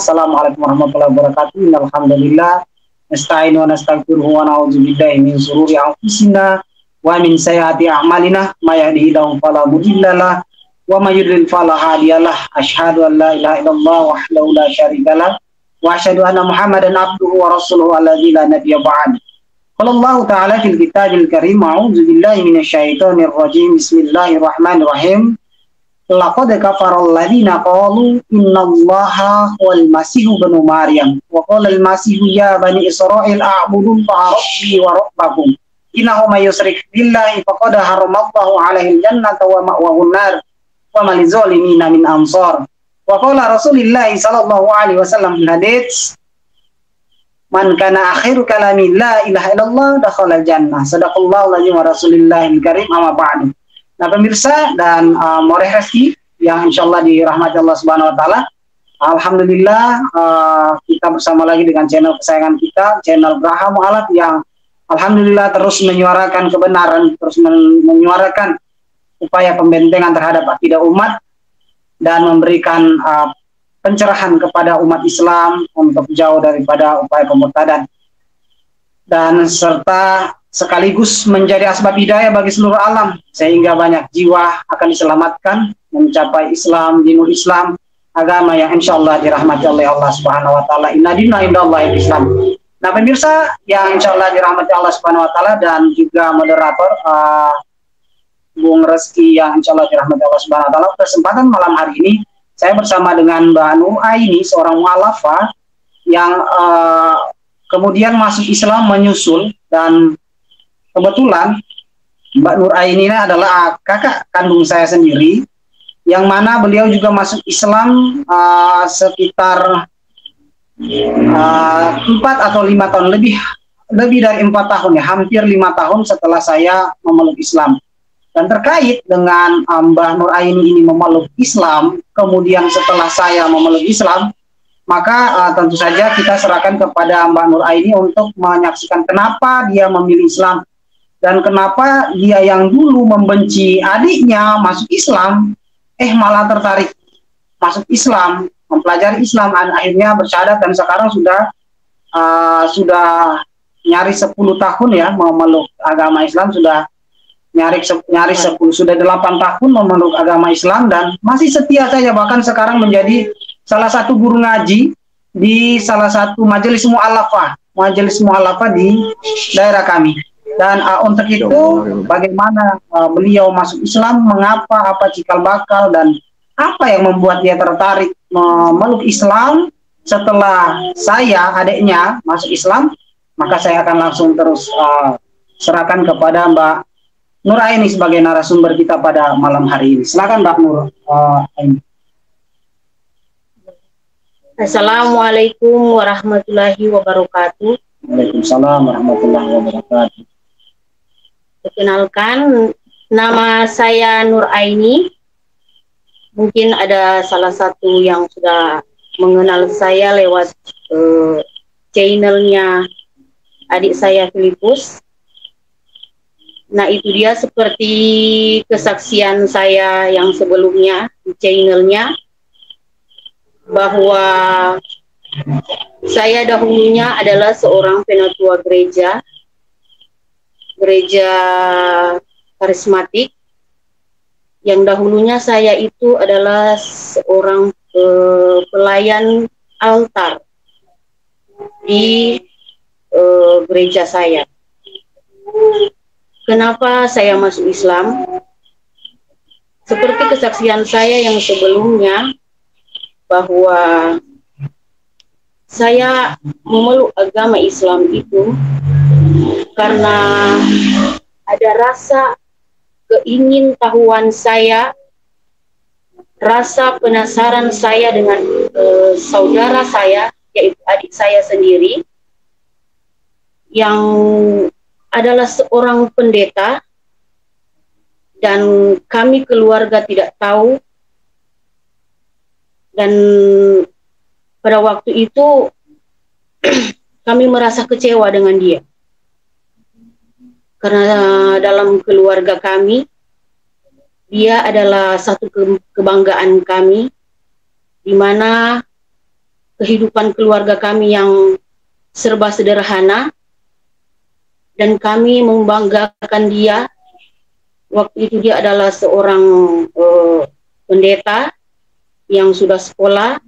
Assalamualaikum warahmatullahi wabarakatuh. Alhamdulillah. Nasta'inu wa nastaghfiruhu wa na'udzu billahi min shururi anfusina wa min sayyiati a'malina may yahdihillahu fala mudhillalah wa may yudlil fala hadiyalah. Asyhadu an la ilaha illallah wahdahu la syarikalah wa asyhadu anna Muhammadan abduhu wa rasuluhu alladzi la nabiyya ba'd. Qala Allah ta'ala fil kitabil karim, a'udzu billahi minasyaitonir rajim. Bismillahirrahmanirrahim. Laqad kafaral ladzina qalu innallaha wal masihu ibnu maryam wa qala al masihu ya bani israil a'budu rabbi wa rabbakum innahu may yusyrik billahi faqad haramallahu alaihi jannata wa ma'wahu nar wa mal zalimina min ansar. Wa qala Rasulullah sallallahu alaihi wasallam fil hadits man kana akhiru kalami la ilaha illallah dakhala jannah. Sadaqallahu alazim wa rasulillahil karim. Amma ba'du. Nah pemirsa dan Moreh Reski yang insya Allah dirahmati Allah Subhanahu Wa Taala, alhamdulillah kita bersama lagi dengan channel kesayangan kita, channel Graha Mu'alaf, yang alhamdulillah terus menyuarakan kebenaran, terus menyuarakan upaya pembentengan terhadap akidah umat dan memberikan pencerahan kepada umat Islam untuk jauh daripada upaya pemurtadan, dan serta sekaligus menjadi asbab hidayah bagi seluruh alam, sehingga banyak jiwa akan diselamatkan mencapai Islam, dinul Islam, agama yang insya Allah dirahmati oleh Allah Subhanahu Wa Taala. Inna dinna indallahi Islam. Nah pemirsa yang insya Allah dirahmati Allah Subhanahu Wa Taala, dan juga moderator Bung Reski yang insya Allah dirahmati Allah Subhanahu Wa Taala, kesempatan malam hari ini saya bersama dengan Mbak Nur Aini, seorang mu'alafah yang kemudian masuk Islam menyusul, dan kebetulan Mbak Nur Aini ini adalah kakak kandung saya sendiri, yang mana beliau juga masuk Islam sekitar 4 atau 5 tahun, lebih dari 4 tahun ya, hampir 5 tahun setelah saya memeluk Islam. Dan terkait dengan Mbak Nur Aini ini memeluk Islam, kemudian setelah saya memeluk Islam, maka tentu saja kita serahkan kepada Mbak Nur Aini untuk menyaksikan kenapa dia memilih Islam, dan kenapa dia yang dulu membenci adiknya masuk Islam, malah tertarik masuk Islam, mempelajari Islam, dan akhirnya bersyahadat, dan sekarang sudah nyaris 10 tahun ya memeluk agama Islam, sudah nyaris 10, sudah 8 tahun memeluk agama Islam, dan masih setia saja, bahkan sekarang menjadi salah satu guru ngaji di salah satu majelis mu'alafah di daerah kami. Dan untuk itu bagaimana beliau masuk Islam, mengapa, apa cikal bakal, dan apa yang membuat dia tertarik memeluk Islam setelah saya, adiknya, masuk Islam, maka saya akan langsung terus serahkan kepada Mbak Nur Aini sebagai narasumber kita pada malam hari ini. Silakan Mbak Nur Aini. Assalamualaikum warahmatullahi wabarakatuh. Waalaikumsalam warahmatullahi wabarakatuh. Perkenalkan, nama saya Nur Aini. Mungkin ada salah satu yang sudah mengenal saya lewat channelnya adik saya Filipus. Nah itu dia seperti kesaksian saya yang sebelumnya di channelnya, bahwa saya dahulunya adalah seorang penatua gereja karismatik, yang dahulunya saya itu adalah seorang pelayan altar di gereja saya. Kenapa saya masuk Islam? Seperti kesaksian saya yang sebelumnya, bahwa saya memeluk agama Islam itu karena ada rasa keingintahuan saya, rasa penasaran saya dengan saudara saya, yaitu adik saya sendiri, yang adalah seorang pendeta, dan kami keluarga tidak tahu. Dan pada waktu itu kami merasa kecewa dengan dia, karena dalam keluarga kami dia adalah satu kebanggaan kami, di mana kehidupan keluarga kami yang serba sederhana, dan kami membanggakan dia. Waktu itu dia adalah seorang pendeta yang sudah sekolah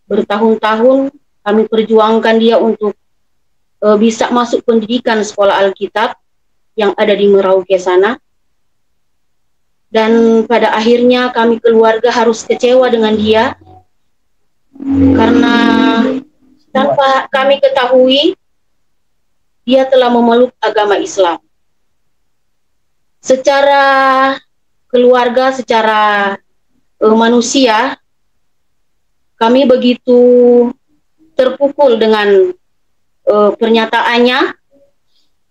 bertahun-tahun. Kami perjuangkan dia untuk bisa masuk pendidikan sekolah Alkitab yang ada di Merauke sana. Dan pada akhirnya kami keluarga harus kecewa dengan dia, karena tanpa kami ketahui dia telah memeluk agama Islam. Secara keluarga, secara manusia, kami begitu terpukul dengan pernyataannya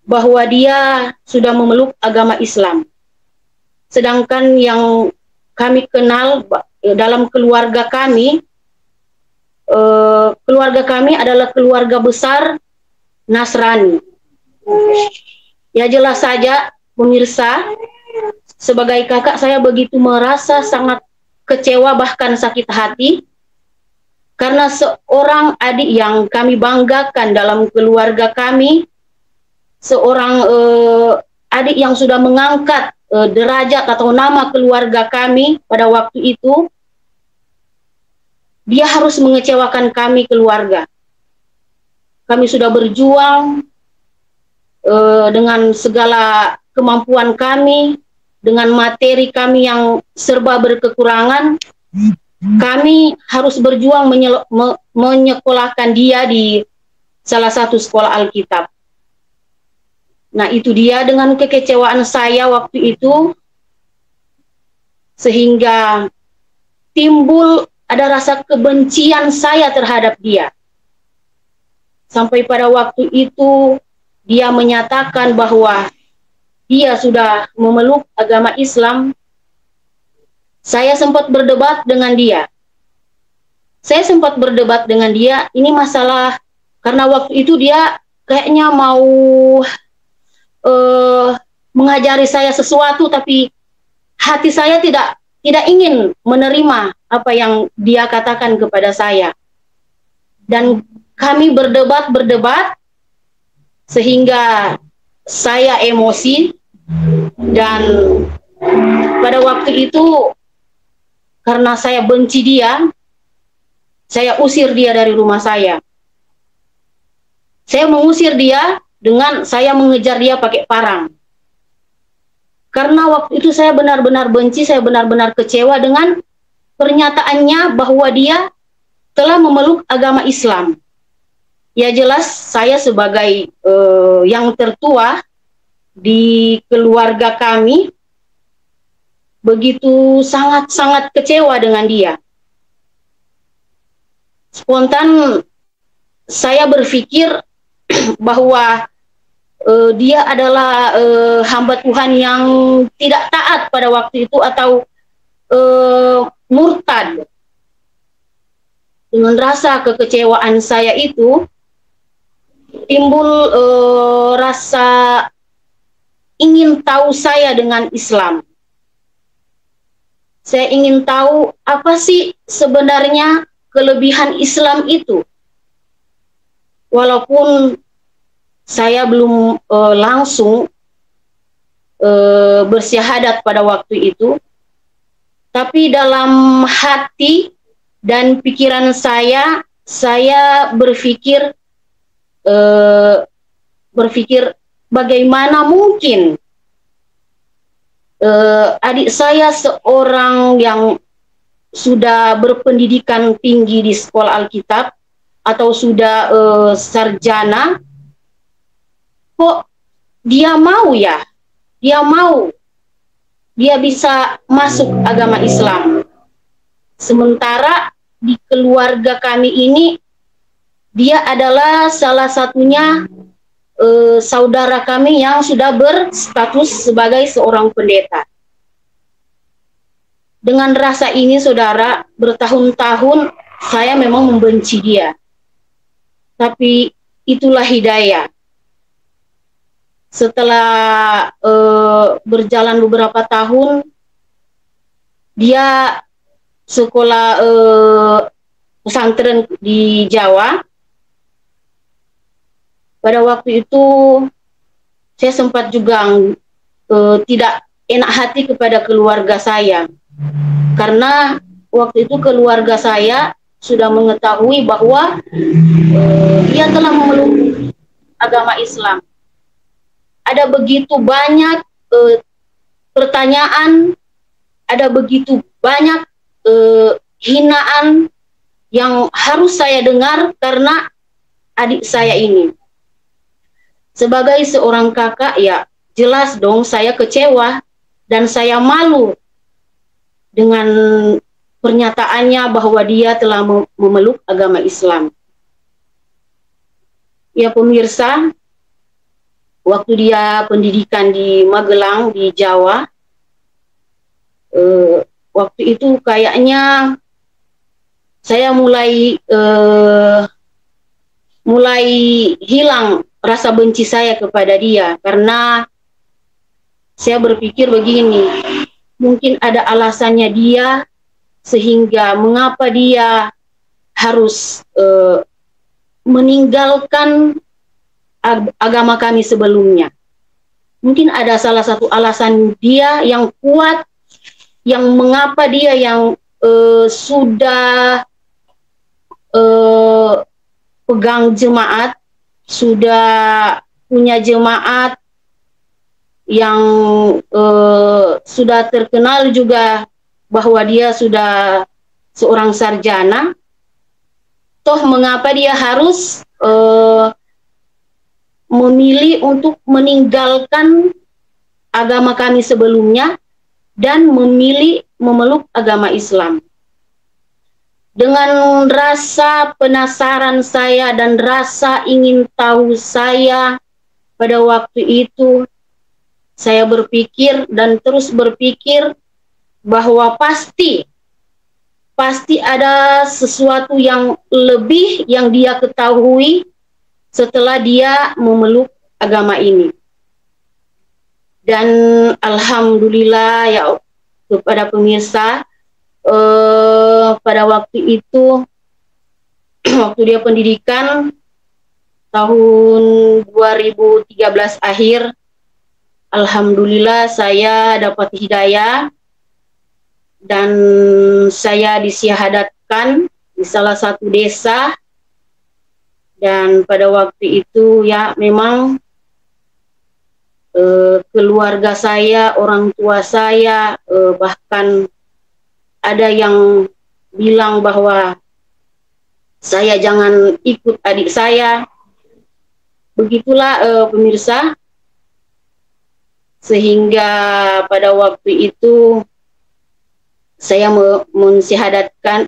bahwa dia sudah memeluk agama Islam. Sedangkan yang kami kenal dalam keluarga kami adalah keluarga besar Nasrani. Ya, jelas saja pemirsa, sebagai kakak saya begitu merasa sangat kecewa, bahkan sakit hati, karena seorang adik yang kami banggakan dalam keluarga kami, seorang adik yang sudah mengangkat derajat atau nama keluarga kami pada waktu itu, dia harus mengecewakan kami keluarga. Kami sudah berjuang dengan segala kemampuan kami, dengan materi kami yang serba berkekurangan. Kami harus berjuang menyekolahkan dia di salah satu sekolah Alkitab. Nah, itu dia dengan kekecewaan saya waktu itu, sehingga timbul ada rasa kebencian saya terhadap dia. Sampai pada waktu itu dia menyatakan bahwa dia sudah memeluk agama Islam. Saya sempat berdebat dengan dia. Ini masalah karena waktu itu dia kayaknya mau mengajari saya sesuatu, tapi hati saya tidak ingin menerima apa yang dia katakan kepada saya. Dan kami berdebat sehingga saya emosi, dan pada waktu itu karena saya benci dia, saya usir dia dari rumah saya. Saya mengusir dia dengan saya mengejar dia pakai parang. Karena waktu itu saya benar-benar benci, saya benar-benar kecewa dengan pernyataannya bahwa dia telah memeluk agama Islam. Ya, jelas saya sebagai yang tertua di keluarga kami begitu sangat-sangat kecewa dengan dia. Spontan saya berpikir bahwa dia adalah hamba Tuhan yang tidak taat pada waktu itu, atau murtad. Dengan rasa kekecewaan saya itu timbul rasa ingin tahu saya dengan Islam. Saya ingin tahu apa sih sebenarnya kelebihan Islam itu. Walaupun saya belum langsung bersyahadat pada waktu itu, tapi dalam hati dan pikiran saya berpikir bagaimana mungkin adik saya, seorang yang sudah berpendidikan tinggi di sekolah Alkitab atau sudah sarjana, kok dia bisa masuk agama Islam. Sementara di keluarga kami ini dia adalah salah satunya saudara kami yang sudah berstatus sebagai seorang pendeta. Dengan rasa ini, saudara, bertahun-tahun saya memang membenci dia. Tapi itulah hidayah. Setelah berjalan beberapa tahun, dia sekolah pesantren di Jawa. Pada waktu itu saya sempat juga tidak enak hati kepada keluarga saya, karena waktu itu keluarga saya sudah mengetahui bahwa dia telah memeluk agama Islam. Ada begitu banyak pertanyaan, ada begitu banyak hinaan yang harus saya dengar karena adik saya ini. Sebagai seorang kakak, ya jelas dong saya kecewa dan saya malu dengan pernyataannya bahwa dia telah memeluk agama Islam. Ya pemirsa, waktu dia pendidikan di Magelang, di Jawa, waktu itu kayaknya saya mulai hilang rasa benci saya kepada dia, karena saya berpikir begini, mungkin ada alasannya dia sehingga mengapa dia harus meninggalkan agama kami sebelumnya. Mungkin ada salah satu alasan dia yang kuat, yang mengapa dia yang sudah pegang jemaat, sudah punya jemaat yang sudah terkenal juga bahwa dia sudah seorang sarjana, toh mengapa dia harus memilih untuk meninggalkan agama kami sebelumnya dan memilih memeluk agama Islam. Dengan rasa penasaran saya dan rasa ingin tahu saya pada waktu itu, saya berpikir dan terus berpikir bahwa pasti ada sesuatu yang lebih yang dia ketahui setelah dia memeluk agama ini. Dan alhamdulillah ya kepada pemirsa, pada waktu itu waktu dia pendidikan tahun 2013 akhir, alhamdulillah saya dapat hidayah dan saya disyahadatkan di salah satu desa. Dan pada waktu itu ya memang keluarga saya, orang tua saya, bahkan ada yang bilang bahwa saya jangan ikut adik saya. Begitulah pemirsa, sehingga pada waktu itu saya disyahadatkan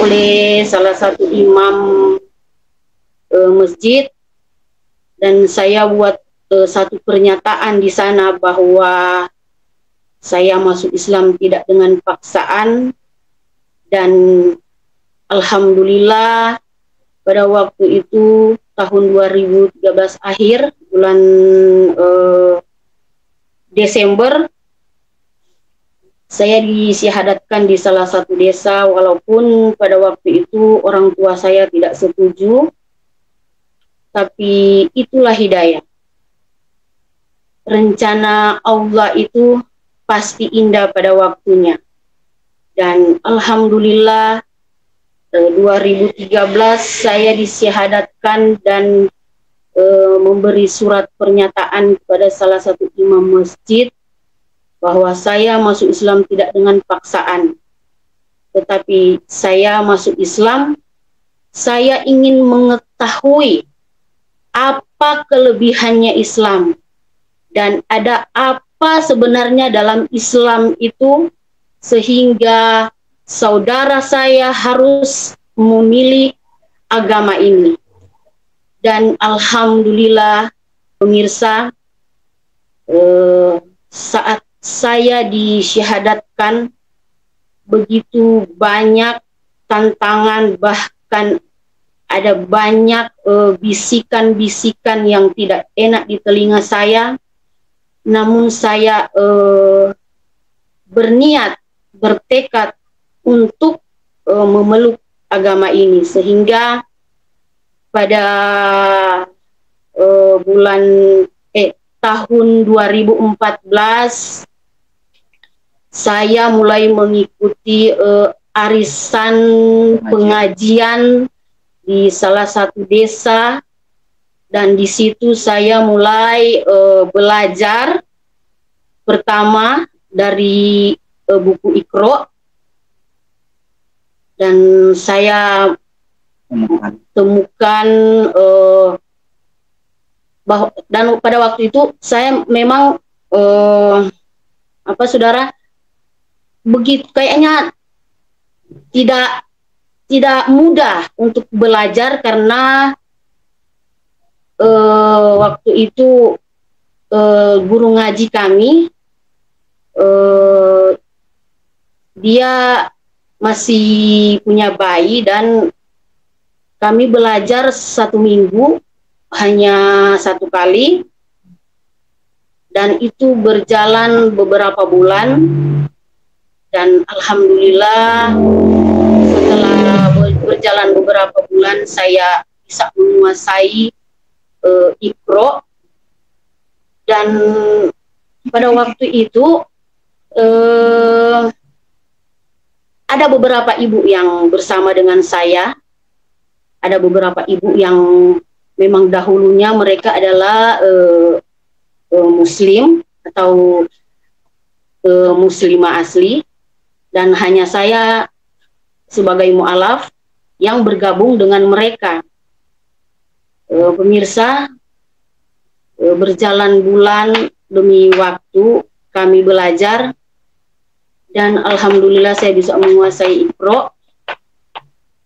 oleh salah satu imam masjid, dan saya buat satu pernyataan di sana bahwa saya masuk Islam tidak dengan paksaan. Dan alhamdulillah pada waktu itu tahun 2013 akhir bulan Desember, saya disyahadatkan di salah satu desa, walaupun pada waktu itu orang tua saya tidak setuju, tapi itulah hidayah. Rencana Allah itu pasti indah pada waktunya. Dan alhamdulillah 2013 saya disyahadatkan dan memberi surat pernyataan kepada salah satu imam masjid bahwa saya masuk Islam tidak dengan paksaan, tetapi saya masuk Islam, saya ingin mengetahui apa kelebihannya Islam dan ada apa sebenarnya dalam Islam itu sehingga saudara saya harus memilih agama ini. Dan alhamdulillah pemirsa, saat saya disyahadatkan begitu banyak tantangan, bahkan ada banyak bisikan-bisikan yang tidak enak di telinga saya, namun saya berniat, bertekad untuk memeluk agama ini, sehingga pada bulan tahun 2014 saya mulai mengikuti arisan pengajian di salah satu desa, dan di situ saya mulai belajar pertama dari buku Iqra, dan saya temukan bahwa, dan pada waktu itu saya memang saudara, begitu kayaknya tidak mudah untuk belajar, karena waktu itu guru ngaji kami dia masih punya bayi, dan kami belajar 1 minggu hanya 1 kali, dan itu berjalan beberapa bulan, dan alhamdulillah setelah berjalan beberapa bulan saya bisa menguasai Iqra. Dan pada waktu itu ada beberapa ibu yang bersama dengan saya, ada beberapa ibu yang memang dahulunya mereka adalah muslim atau muslimah asli, dan hanya saya sebagai mu'alaf yang bergabung dengan mereka. Pemirsa, berjalan bulan demi waktu kami belajar, dan alhamdulillah saya bisa menguasai Iqra.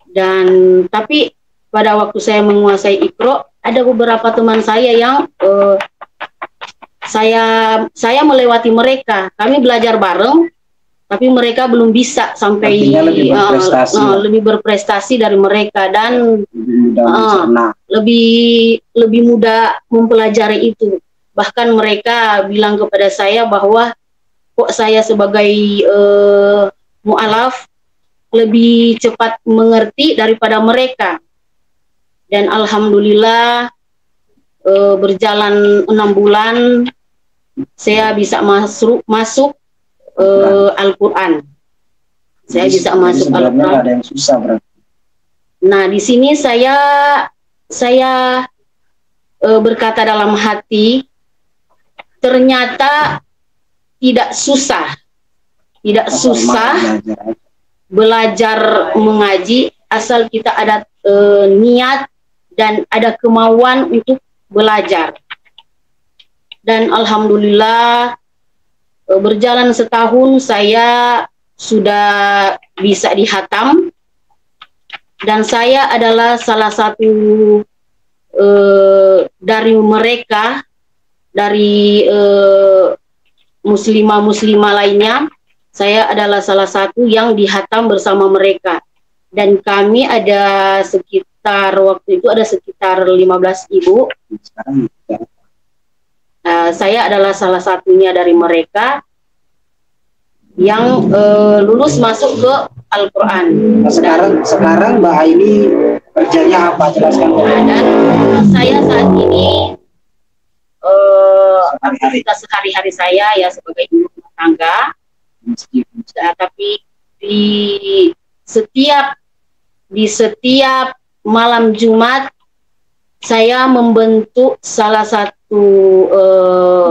Dan tapi pada waktu saya menguasai Iqra, ada beberapa teman saya yang saya melewati mereka. Kami belajar bareng, tapi mereka belum bisa sampai lebih berprestasi dari mereka, dan lebih mudah mempelajari itu. Bahkan mereka bilang kepada saya bahwa kok saya sebagai mu'alaf lebih cepat mengerti daripada mereka. Dan alhamdulillah berjalan 6 bulan saya bisa masuk Al-Quran. Saya bisa masuk Al-Quran. Ada yang susah berarti. Nah, di sini saya berkata dalam hati, ternyata tidak susah belajar mengaji, asal kita ada niat dan ada kemauan untuk belajar. Dan alhamdulillah berjalan setahun saya sudah bisa dihatam, dan saya adalah salah satu dari mereka, dari muslimah lainnya. Saya adalah salah satu yang dihatam bersama mereka, dan kami ada sekitar, waktu itu ada sekitar 15 ibu. Saya adalah salah satunya dari mereka yang lulus masuk ke Al-Quran. Nah, sekarang Mbak Aini kerjanya apa? Jelaskan. Dan saya saat ini aktivitas sehari-hari saya ya sebagai ibu rumah tangga. Tapi di setiap malam Jumat saya membentuk salah satu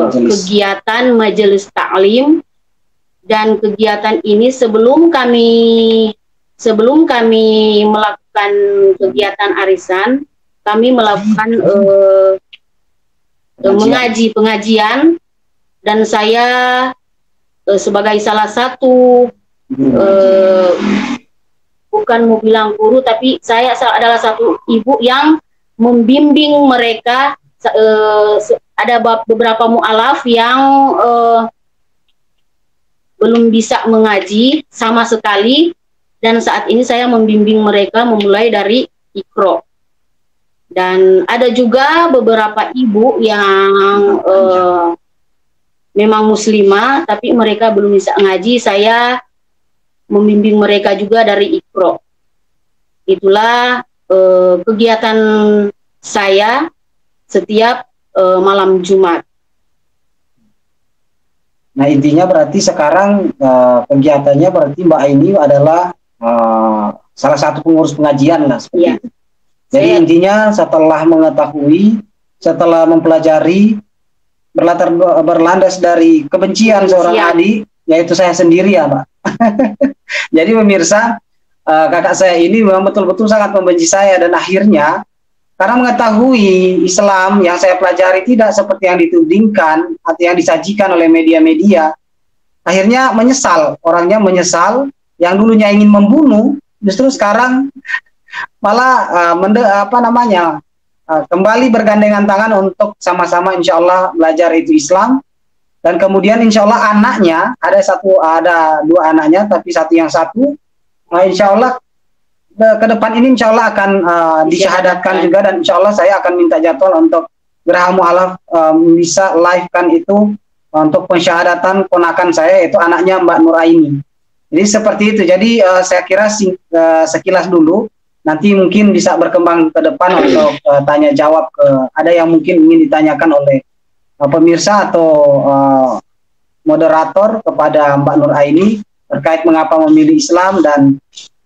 kegiatan majelis taklim, dan kegiatan ini sebelum kami melakukan kegiatan arisan, kami melakukan pengajian, dan saya sebagai salah satu bukan mau bilang guru, tapi saya adalah satu ibu yang membimbing mereka. Ada beberapa mu'alaf yang belum bisa mengaji sama sekali, dan saat ini saya membimbing mereka memulai dari Iqra. Dan ada juga beberapa ibu yang memang muslimah tapi mereka belum bisa ngaji. Saya membimbing mereka juga dari Iqra. Itulah kegiatan saya setiap malam Jumat. Nah, intinya berarti sekarang kegiatannya berarti Mbak Aini adalah salah satu pengurus pengajian lah seperti itu. Jadi intinya setelah mengetahui, setelah mempelajari, berlandas dari kebencian seorang adik, yaitu saya sendiri ya Mbak. Jadi pemirsa, kakak saya ini memang betul-betul sangat membenci saya, dan akhirnya karena mengetahui Islam yang saya pelajari tidak seperti yang ditudingkan atau yang disajikan oleh media-media, akhirnya menyesal, orangnya menyesal, yang dulunya ingin membunuh, justru sekarang malah kembali bergandengan tangan untuk sama-sama insya Allah belajar itu Islam. Dan kemudian insya Allah anaknya, ada dua anaknya, tapi satu, insya Allah ke depan ini insya Allah akan disyahadatkan juga, dan insya Allah saya akan minta jadwal untuk Geraha Mu'alaf bisa live kan itu untuk pensyahadatan ponakan saya, yaitu anaknya Mbak Nur Aini. Jadi seperti itu. Jadi saya kira sekilas dulu, nanti mungkin bisa berkembang ke depan untuk tanya jawab ada yang mungkin ingin ditanyakan oleh pemirsa atau moderator kepada Mbak Nur Aini terkait mengapa memilih Islam dan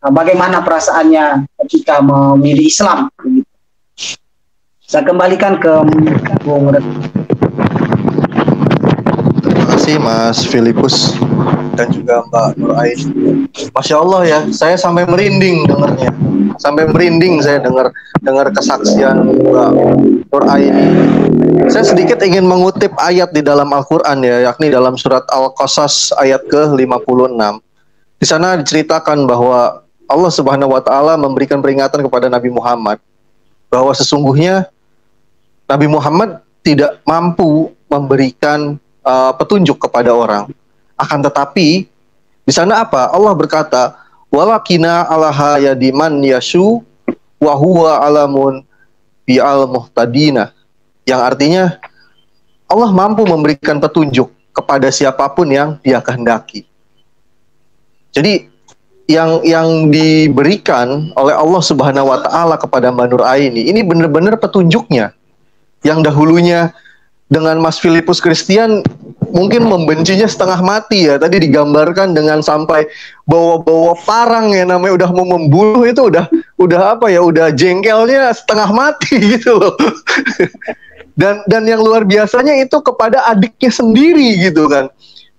bagaimana perasaannya ketika memilih Islam. Saya kembalikan ke Bung Red. Terima kasih Mas Filipus dan juga Mbak Nur Aini. Masya Allah ya, saya sampai merinding dengarnya. Sampai merinding saya dengar kesaksian Mbak Nur Aini. Saya sedikit ingin mengutip ayat di dalam Al-Quran ya, yakni dalam surat Al-Qasas ayat ke-56. Di sana diceritakan bahwa Allah Subhanahu wa Ta'ala memberikan peringatan kepada Nabi Muhammad bahwa sesungguhnya Nabi Muhammad tidak mampu memberikan petunjuk kepada orang. Akan tetapi di sana apa? Allah berkata, "Walakina alaha yadiman yashu wa huwa alamun bi'al muhtadina." Yang artinya Allah mampu memberikan petunjuk kepada siapapun yang Dia kehendaki. Jadi yang diberikan oleh Allah Subhanahu wa Ta'ala kepada Mbak Nur Aini ini benar-benar petunjuknya. Yang dahulunya dengan Mas Filipus Christian mungkin membencinya setengah mati ya. Tadi digambarkan dengan sampai bawa-bawa parang ya, namanya udah mau membunuh, itu udah apa ya, udah jengkelnya setengah mati gitu loh. Dan yang luar biasanya itu kepada adiknya sendiri gitu kan.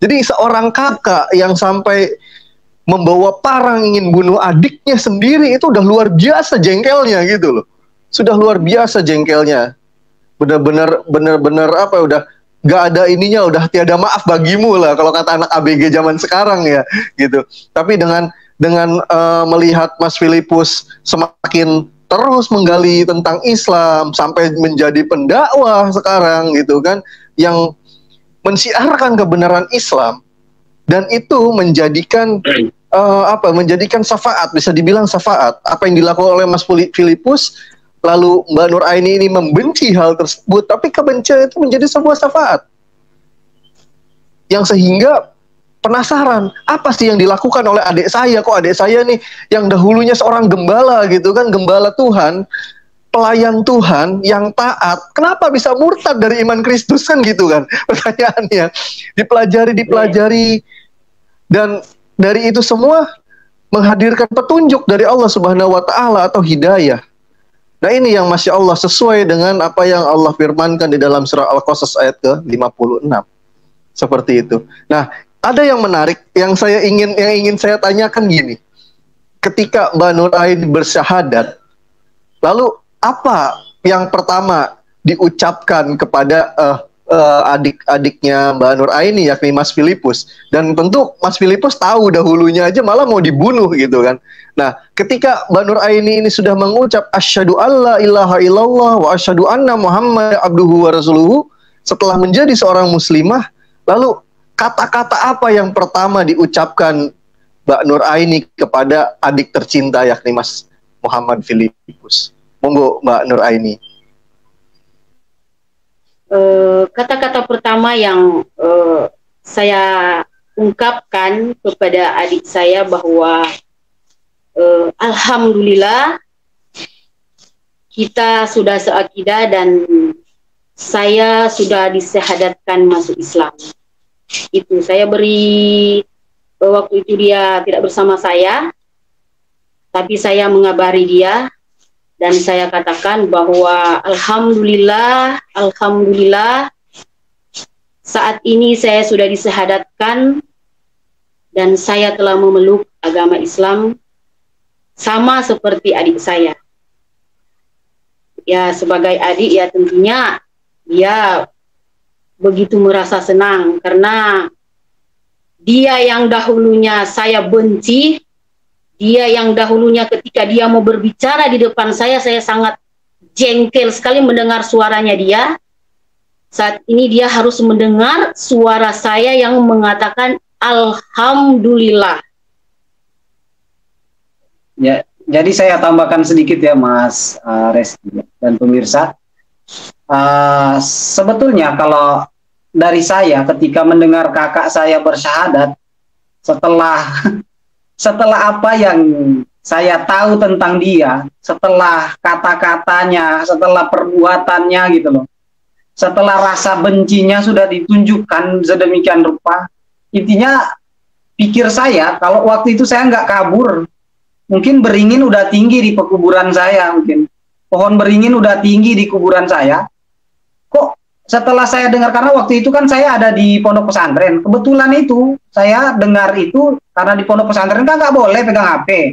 Jadi seorang kakak yang sampai membawa parang ingin bunuh adiknya sendiri, itu udah luar biasa jengkelnya gitu loh. Sudah luar biasa jengkelnya. Benar-benar apa, udah gak ada ininya, udah tiada maaf bagimu lah kalau kata anak ABG zaman sekarang ya gitu. Tapi dengan melihat Mas Filipus semakin terus menggali tentang Islam sampai menjadi pendakwah sekarang gitu kan, yang mensiarkan kebenaran Islam, dan itu menjadikan menjadikan syafaat, bisa dibilang syafaat apa yang dilakukan oleh Mas Filipus. Lalu Mbak Nur Aini ini membenci hal tersebut, tapi kebencian itu menjadi sebuah syafaat yang sehingga penasaran, apa sih yang dilakukan oleh adik saya? Kok adik saya nih yang dahulunya seorang gembala gitu kan, gembala Tuhan, pelayan Tuhan yang taat, kenapa bisa murtad dari iman Kristus kan gitu kan pertanyaannya. Dipelajari dan dari itu semua menghadirkan petunjuk dari Allah Subhanahu wa Ta'ala atau hidayah. Nah ini yang Masya Allah sesuai dengan apa yang Allah firmankan di dalam surah Al-Qasas ayat ke-56. Seperti itu. Nah, ada yang menarik yang ingin saya tanyakan gini. Ketika Mbak Nur Aini bersyahadat, lalu apa yang pertama diucapkan kepada adik-adiknya Mbak Nur Aini, yakni Mas Filipus? Dan tentu Mas Filipus tahu dahulunya aja malah mau dibunuh gitu kan. Nah, ketika Mbak Nur Aini ini sudah mengucap asyhadu alla ilaha illallah wa asyhadu anna Muhammad abduhu wa rasuluhu, setelah menjadi seorang muslimah, lalu kata-kata apa yang pertama diucapkan Mbak Nur Aini kepada adik tercinta yakni Mas Muhammad Filipus? Monggo Mbak Nur Aini. Kata-kata pertama yang saya ungkapkan kepada adik saya bahwa alhamdulillah kita sudah seakidah dan saya sudah disyahadatkan masuk Islam. Itu saya beri, waktu itu dia tidak bersama saya, tapi saya mengabari dia dan saya katakan bahwa alhamdulillah, alhamdulillah saat ini saya sudah disyahadatkan dan saya telah memeluk agama Islam sama seperti adik saya. Ya, sebagai adik ya tentunya dia begitu merasa senang karena dia yang dahulunya saya benci, dia yang dahulunya ketika dia mau berbicara di depan saya sangat jengkel sekali mendengar suaranya dia. Saat ini dia harus mendengar suara saya yang mengatakan alhamdulillah. Ya, jadi saya tambahkan sedikit ya Mas Reski dan pemirsa. Sebetulnya kalau dari saya ketika mendengar kakak saya bersyahadat, setelah apa yang saya tahu tentang dia, setelah kata-katanya, setelah perbuatannya gitu loh, setelah rasa bencinya sudah ditunjukkan sedemikian rupa, intinya pikir saya kalau waktu itu saya nggak kabur, mungkin beringin udah tinggi di pekuburan saya, mungkin pohon beringin udah tinggi di kuburan saya. Kok setelah saya dengar, karena waktu itu kan saya ada di pondok pesantren, kebetulan itu saya dengar itu karena di pondok pesantren kan nggak boleh pegang HP,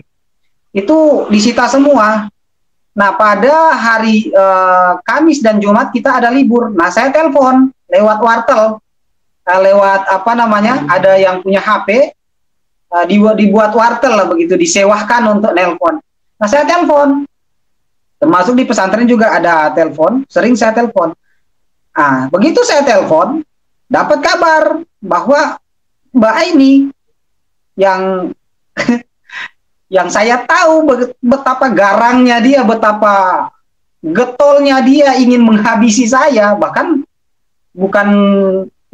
itu disita semua. Nah pada hari Kamis dan Jumat kita ada libur, nah saya telepon lewat wartel, lewat apa namanya, ada yang punya HP, dibuat wartel lah begitu, disewahkan untuk nelpon. Nah saya telepon, termasuk di pesantren juga ada telepon, sering saya telepon. Nah, begitu saya telepon, dapat kabar bahwa Mbak Aini yang yang saya tahu betapa garangnya dia, betapa getolnya dia ingin menghabisi saya, bahkan bukan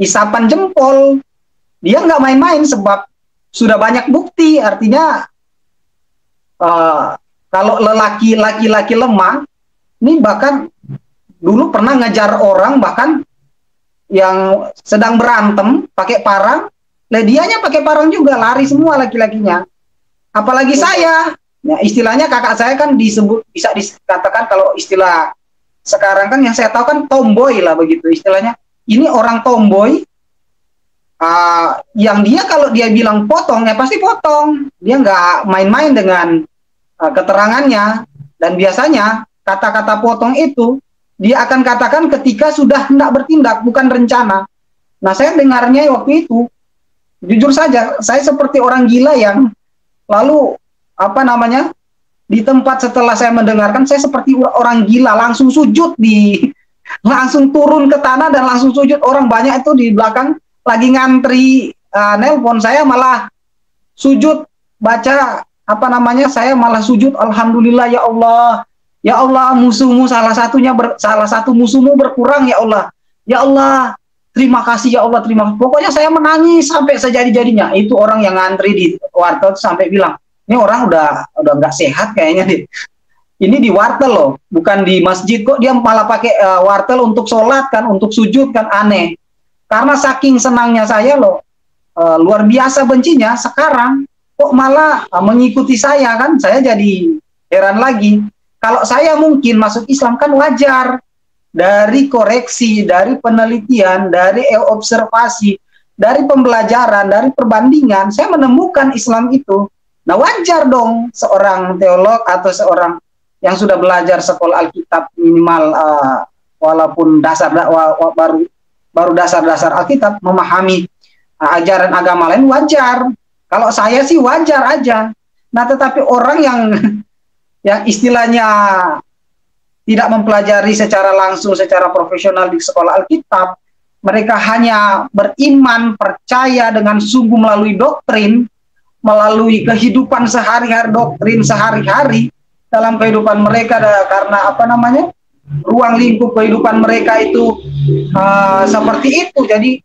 isapan jempol. Dia nggak main-main sebab sudah banyak bukti. Artinya kalau laki-laki lemah, ini bahkan dulu pernah ngejar orang bahkan yang sedang berantem pakai parang, dianya pakai parang juga, lari semua laki-lakinya. Apalagi saya, ya, istilahnya kakak saya kan disebut, bisa dikatakan kalau istilah sekarang kan yang saya tahu kan tomboy lah begitu istilahnya. Ini orang tomboy, yang dia kalau dia bilang potong ya pasti potong, dia nggak main-main dengan keterangannya, dan biasanya kata-kata potong itu dia akan katakan ketika sudah hendak bertindak, bukan rencana. Nah saya dengarnya waktu itu, jujur saja saya seperti orang gila yang lalu apa namanya, di tempat setelah saya mendengarkan saya seperti orang gila, langsung sujud langsung turun ke tanah dan langsung sujud. Orang banyak itu di belakang lagi ngantri nelpon, saya malah sujud baca apa namanya, saya malah sujud alhamdulillah ya Allah. Ya Allah, musuhmu salah satu musuhmu berkurang ya Allah. Ya Allah, terima kasih ya Allah, terima kasih. Pokoknya saya menangis sampai sejadi-jadinya. Itu orang yang ngantri di wartel sampai bilang, ini orang udah nggak sehat kayaknya deh. Ini di wartel loh, bukan di masjid kok, dia malah pakai wartel untuk sholat kan, untuk sujud kan, aneh. Karena saking senangnya saya loh, luar biasa bencinya, sekarang kok malah mengikuti saya kan, saya jadi heran lagi. Kalau saya mungkin masuk Islam kan wajar, dari koreksi, dari penelitian, dari observasi, dari pembelajaran, dari perbandingan, saya menemukan Islam itu. Nah wajar dong seorang teolog atau seorang yang sudah belajar sekolah Alkitab minimal, walaupun baru dasar-dasar Alkitab, memahami ajaran agama lain, wajar. Kalau saya sih wajar aja. Nah tetapi orang yang istilahnya tidak mempelajari secara langsung, secara profesional di sekolah Alkitab, mereka hanya beriman, percaya dengan sungguh melalui doktrin, melalui kehidupan sehari-hari, doktrin sehari-hari dalam kehidupan mereka, karena apa namanya, ruang lingkup kehidupan mereka itu seperti itu. Jadi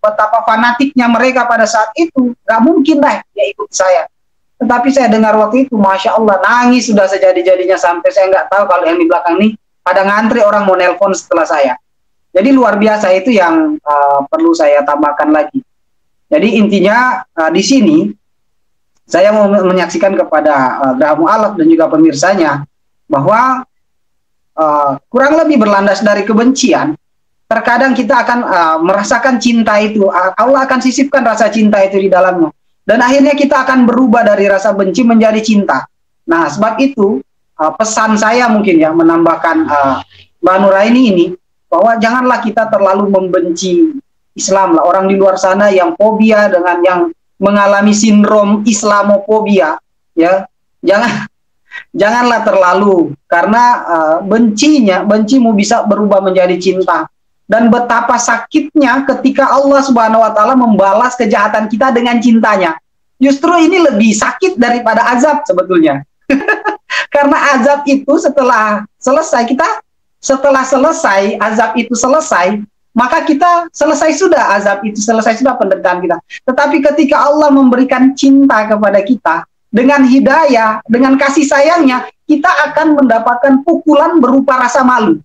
betapa fanatiknya mereka pada saat itu, nggak mungkin lah dia ikut saya. Tetapi saya dengar waktu itu, Masya Allah, nangis sudah sejadi-jadinya, sampai saya nggak tahu kalau yang di belakang nih pada ngantri orang mau nelpon setelah saya. Jadi luar biasa, itu yang perlu saya tambahkan lagi. Jadi intinya di sini saya mau menyaksikan kepada Geraha Mu'alaf dan juga pemirsanya bahwa kurang lebih berlandas dari kebencian. Terkadang kita akan merasakan cinta itu, Allah akan sisipkan rasa cinta itu di dalamnya. Dan akhirnya kita akan berubah dari rasa benci menjadi cinta. Nah, sebab itu pesan saya mungkin ya, menambahkan Mbak Nuraini ini, bahwa janganlah kita terlalu membenci Islam lah. Orang di luar sana yang fobia dengan yang mengalami sindrom Islamofobia, ya, janganlah terlalu, karena bencimu bisa berubah menjadi cinta. Dan betapa sakitnya ketika Allah Subhanahu wa taala membalas kejahatan kita dengan cintanya. Justru ini lebih sakit daripada azab sebetulnya. Karena azab itu setelah selesai azab itu selesai, maka kita selesai sudah, azab itu selesai sudah, penderitaan kita. Tetapi ketika Allah memberikan cinta kepada kita dengan hidayah, dengan kasih sayangnya, kita akan mendapatkan pukulan berupa rasa malu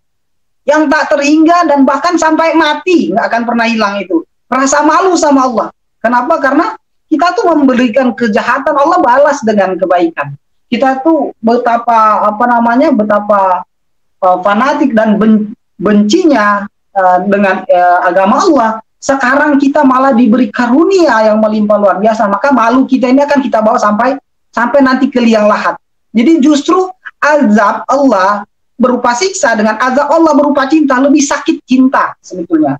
yang tak terhingga, dan bahkan sampai mati nggak akan pernah hilang itu rasa malu sama Allah. Kenapa? Karena kita tuh memberikan kejahatan, Allah balas dengan kebaikan. Kita tuh betapa betapa fanatik dan bencinya dengan agama Allah. Sekarang kita malah diberi karunia yang melimpah luar biasa, maka malu kita ini akan kita bawa sampai nanti ke liang lahat. Jadi justru azab Allah berupa siksa dengan azab Allah berupa cinta lebih sakit cinta sebetulnya,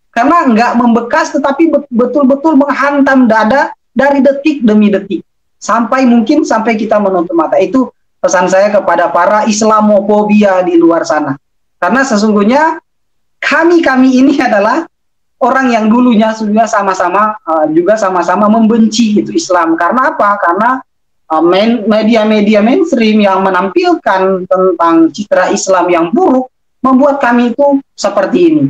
karena nggak membekas tetapi betul-betul menghantam dada dari detik demi detik sampai kita menutup mata. Itu pesan saya kepada para Islamofobia di luar sana, karena sesungguhnya kami ini adalah orang yang dulunya sudah sama-sama membenci itu Islam. Karena apa? Karena media-media mainstream yang menampilkan tentang citra Islam yang buruk membuat kami itu seperti ini.